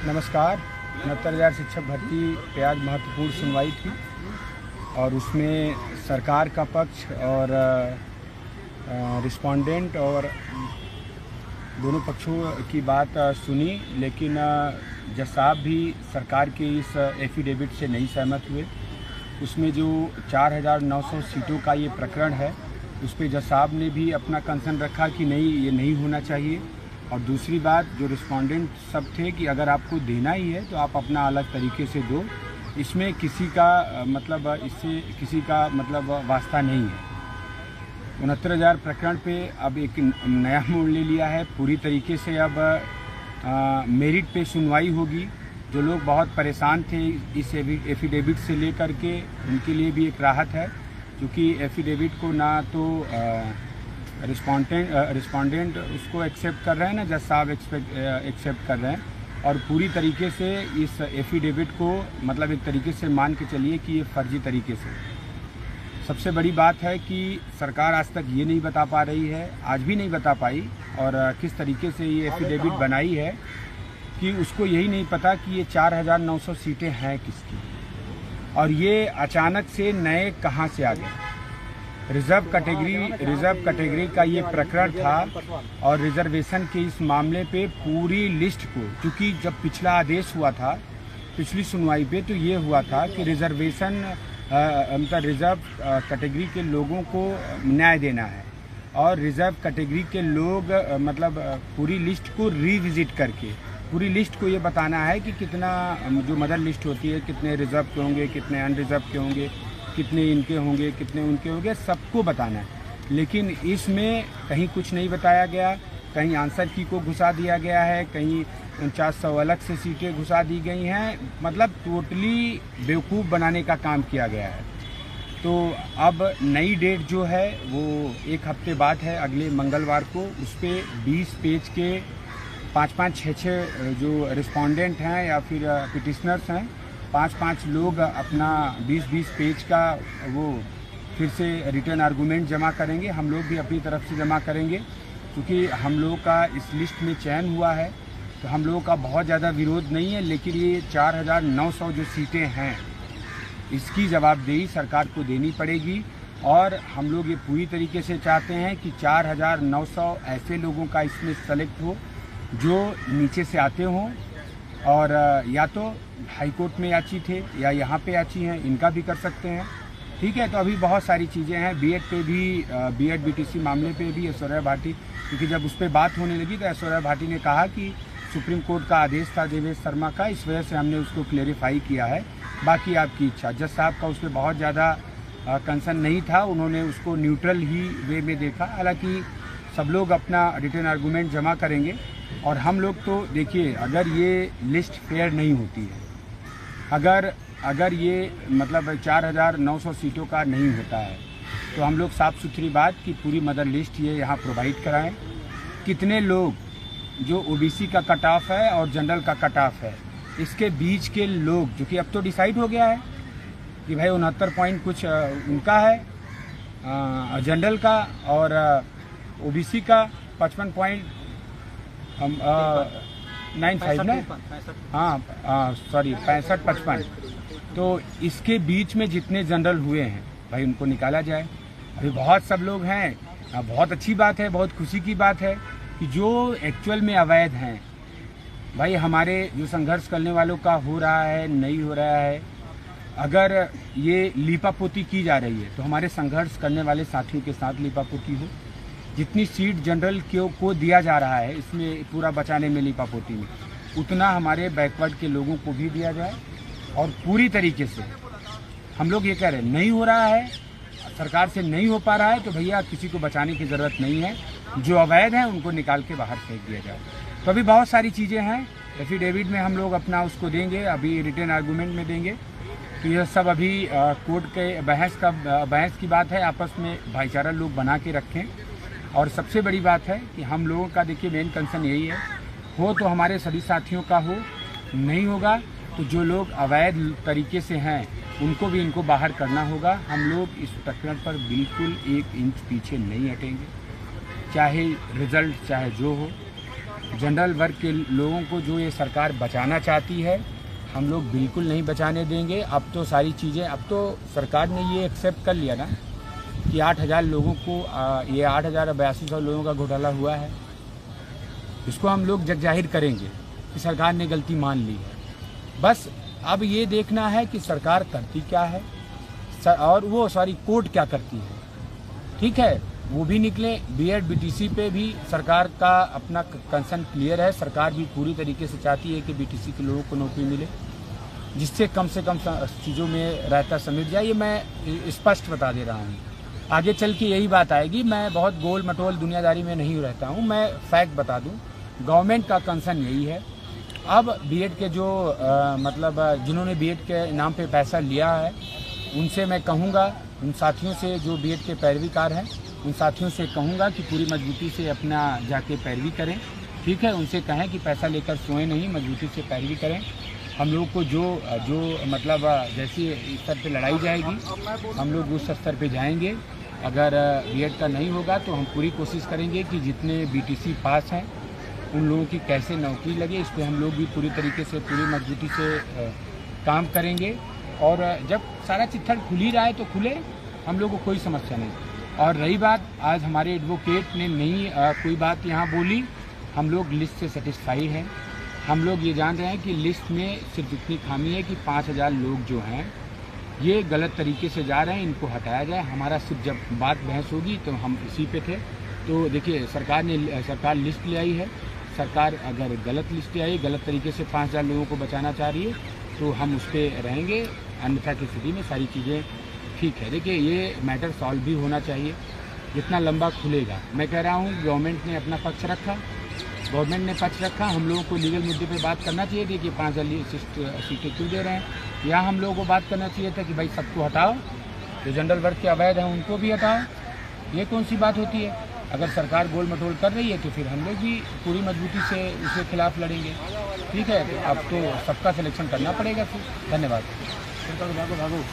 नमस्कार। 69,000 शिक्षक भर्ती पे आज महत्वपूर्ण सुनवाई थी और उसमें सरकार का पक्ष और रिस्पोंडेंट और दोनों पक्षों की बात सुनी, लेकिन जज साहब भी सरकार के इस एफिडेविट से नहीं सहमत हुए। उसमें जो 4,900 सीटों का ये प्रकरण है, उस पर जज साहब ने भी अपना कंसर्न रखा कि नहीं, ये नहीं होना चाहिए। और दूसरी बात, जो रिस्पोंडेंट सब थे कि अगर आपको देना ही है तो आप अपना अलग तरीके से दो, इसमें किसी का इससे किसी का वास्ता नहीं है। 69,000 प्रकरण पे अब एक नया मोड़ ले लिया है। पूरी तरीके से अब मेरिट पे सुनवाई होगी। जो लोग बहुत परेशान थे इस एफिडेविट से लेकर के, उनके लिए भी एक राहत है, क्योंकि एफिडेविट को ना तो रिस्पोंडेंट उसको एक्सेप्ट कर रहे हैं, ना जज साहब एक्सेप्ट कर रहे हैं, और पूरी तरीके से इस एफिडेविट को एक तरीके से मान के चलिए कि ये फर्जी तरीके से। सबसे बड़ी बात है कि सरकार आज तक ये नहीं बता पा रही है, आज भी नहीं बता पाई, और किस तरीके से ये एफिडेविट बनाई है कि उसको यही नहीं पता कि ये 4,900 सीटें हैं किसकी, और ये अचानक से नए कहाँ से आ गए। रिजर्व कैटेगरी का ये प्रकरण था, और रिजर्वेशन के इस मामले पे पूरी लिस्ट को, क्योंकि जब पिछला आदेश हुआ था पिछली सुनवाई पे, तो ये हुआ था कि रिजर्व कैटेगरी के लोगों को न्याय देना है, और रिजर्व कैटेगरी के लोग पूरी लिस्ट को रिविजिट करके पूरी लिस्ट को ये बताना है कि कितना, जो मदर लिस्ट होती है, कितने रिजर्व के होंगे, कितने अनरिजर्व के होंगे, कितने इनके होंगे, कितने उनके होंगे, सबको बताना है। लेकिन इसमें कहीं कुछ नहीं बताया गया, कहीं आंसर की को घुसा दिया गया है, कहीं 4900 अलग से सीटें घुसा दी गई हैं। टोटली बेवकूफ़ बनाने का काम किया गया है। तो अब नई डेट जो है वो एक हफ्ते बाद है, अगले मंगलवार को। उस पर 20 पेज के 5-5, 6-6 जो रिस्पोंडेंट हैं या फिर पिटिशनर्स हैं, 5-5 लोग अपना 20-20 पेज का वो फिर से रिटर्न आर्गूमेंट जमा करेंगे। हम लोग भी अपनी तरफ से जमा करेंगे, क्योंकि हम लोगों का इस लिस्ट में चयन हुआ है, तो हम लोगों का बहुत ज़्यादा विरोध नहीं है। लेकिन ये 4,900 जो सीटें हैं, इसकी जवाबदेही सरकार को देनी पड़ेगी, और हम लोग ये पूरी तरीके से चाहते हैं कि 4,900 ऐसे लोगों का इसमें सेलेक्ट हो जो नीचे से आते हों, और या तो हाई कोर्ट में याची थे या यहाँ पे याची हैं, इनका भी कर सकते हैं। ठीक है, तो अभी बहुत सारी चीज़ें हैं। बीएड पे भी, बीएड बीटीसी मामले पे भी ऐश्वर्या भाटी, क्योंकि जब उस पर बात होने लगी तो ऐश्वर्या भाटी ने कहा कि सुप्रीम कोर्ट का आदेश था देवेश शर्मा का, इस वजह से हमने उसको क्लेरिफाई किया है, बाकी आपकी इच्छा। जज साहब का उस पर बहुत ज़्यादा कंसर्न नहीं था, उन्होंने उसको न्यूट्रल ही वे में देखा। हालांकि सब लोग अपना रिटर्न आर्गूमेंट जमा करेंगे, और हम लोग तो देखिए, अगर ये लिस्ट फेयर नहीं होती है, अगर ये 4,900 सीटों का नहीं होता है, तो हम लोग साफ सुथरी बात की पूरी मदर लिस्ट ये यहाँ प्रोवाइड कराएं। कितने लोग जो ओबीसी का कट ऑफ है और जनरल का कट ऑफ है, इसके बीच के लोग, जो कि अब तो डिसाइड हो गया है कि भाई 69 पॉइंट कुछ उनका है जनरल का, और ओबीसी का 55.95 ना, हाँ सॉरी 65-55। तो इसके बीच में जितने जनरल हुए हैं भाई, उनको निकाला जाए। अभी बहुत सब लोग हैं, बहुत अच्छी बात है, बहुत खुशी की बात है कि जो एक्चुअल में अवैध हैं भाई, हमारे जो संघर्ष करने वालों का हो रहा है, नहीं हो रहा है, अगर ये लीपापोती की जा रही है तो हमारे संघर्ष करने वाले साथियों के साथ लीपापोती हो। जितनी सीट जनरल को दिया जा रहा है इसमें पूरा बचाने में, लीपापोती में, उतना हमारे बैकवर्ड के लोगों को भी दिया जाए। और पूरी तरीके से हम लोग ये कह रहे हैं, नहीं हो रहा है, सरकार से नहीं हो पा रहा है, तो भैया किसी को बचाने की ज़रूरत नहीं है, जो अवैध हैं उनको निकाल के बाहर फेंक दिया जाए। तो अभी बहुत सारी चीज़ें हैं, एफिडेविट में हम लोग अपना उसको देंगे, अभी रिटर्न आर्गूमेंट में देंगे। तो यह सब अभी कोर्ट के बहस की बात है, आपस में भाईचारा लोग बना के रखें। और सबसे बड़ी बात है कि हम लोगों का देखिए मेन कंसर्न यही है, हो तो हमारे सभी साथियों का हो, नहीं होगा तो जो लोग अवैध तरीके से हैं उनको भी इनको बाहर करना होगा। हम लोग इस प्रकरण पर बिल्कुल 1 इंच पीछे नहीं हटेंगे, चाहे रिजल्ट चाहे जो हो। जनरल वर्ग के लोगों को जो ये सरकार बचाना चाहती है, हम लोग बिल्कुल नहीं बचाने देंगे। अब तो सारी चीज़ें, अब तो सरकार ने ये एक्सेप्ट कर लिया ना कि 8,000 लोगों को ये 8,8200 लोगों का घोटाला हुआ है। इसको हम लोग जग जाहिर करेंगे कि सरकार ने गलती मान ली है। बस अब ये देखना है कि सरकार करती क्या है और वो कोर्ट क्या करती है। ठीक है, वो भी निकले। बीएड बीटीसी पे भी सरकार का अपना कंसर्न क्लियर है। सरकार भी पूरी तरीके से चाहती है कि बीटीसी के लोगों को नौकरी मिले, जिससे कम से कम चीज़ों में रायता समेट जाए। ये मैं स्पष्ट बता दे रहा हूँ। आगे चल के यही बात आएगी। मैं बहुत गोल मटोल दुनियादारी में नहीं रहता हूँ, मैं फैक्ट बता दूँ। गवर्नमेंट का कंसर्न यही है। अब बीएड के जो जिन्होंने बीएड के नाम पे पैसा लिया है, उनसे मैं कहूँगा, उन साथियों से जो बीएड के पैरवीकार हैं, उन साथियों से कहूँगा कि पूरी मजबूती से अपना जाके पैरवी करें। ठीक है, उनसे कहें कि पैसा लेकर सोएं नहीं, मजबूती से पैरवी करें। हम लोग को जो जैसी स्तर पे लड़ाई जाएगी, हम लोग उस स्तर पे जाएंगे। अगर बीएड का नहीं होगा तो हम पूरी कोशिश करेंगे कि जितने बीटीसी पास हैं उन लोगों की कैसे नौकरी लगे, इस पर हम लोग भी पूरी तरीके से, पूरी मजबूती से काम करेंगे। और जब सारा चिट्ठा खुल ही रहा है तो खुले, हम लोग को कोई समस्या नहीं। और रही बात, आज हमारे एडवोकेट ने नहीं कोई बात यहाँ बोली। हम लोग लिस्ट से सेटिस्फाई हैं। हम लोग ये जान रहे हैं कि लिस्ट में सिर्फ इतनी खामी है कि 5,000 लोग जो हैं ये गलत तरीके से जा रहे हैं, इनको हटाया जाए। हमारा सिर्फ जब बात बहस होगी तो हम इसी पे थे। तो देखिए, सरकार लिस्ट ले आई है। सरकार अगर गलत लिस्ट ले आई, गलत तरीके से 5,000 लोगों को बचाना चाह रही है, तो हम उस पर रहेंगे। अन्यथा की स्थिति में सारी चीज़ें ठीक है। देखिए, ये मैटर सॉल्व भी होना चाहिए। जितना लंबा खुलेगा, मैं कह रहा हूँ गवर्नमेंट ने अपना पक्ष रखा, हम लोगों को लीगल मुद्दे पे बात करना चाहिए थी कि 5,000 सीटें क्यों दे रहे हैं। या हम लोगों को बात करना चाहिए था कि भाई सबको हटाओ, जो जनरल वर्ग के अवैध हैं उनको भी हटाओ। ये कौन सी बात होती है? अगर सरकार गोल मटोल कर रही है तो फिर हम लोग भी पूरी मजबूती से उसके खिलाफ लड़ेंगे। ठीक है, तो अब तो सबका सिलेक्शन करना पड़ेगा फिर। धन्यवाद। भागो।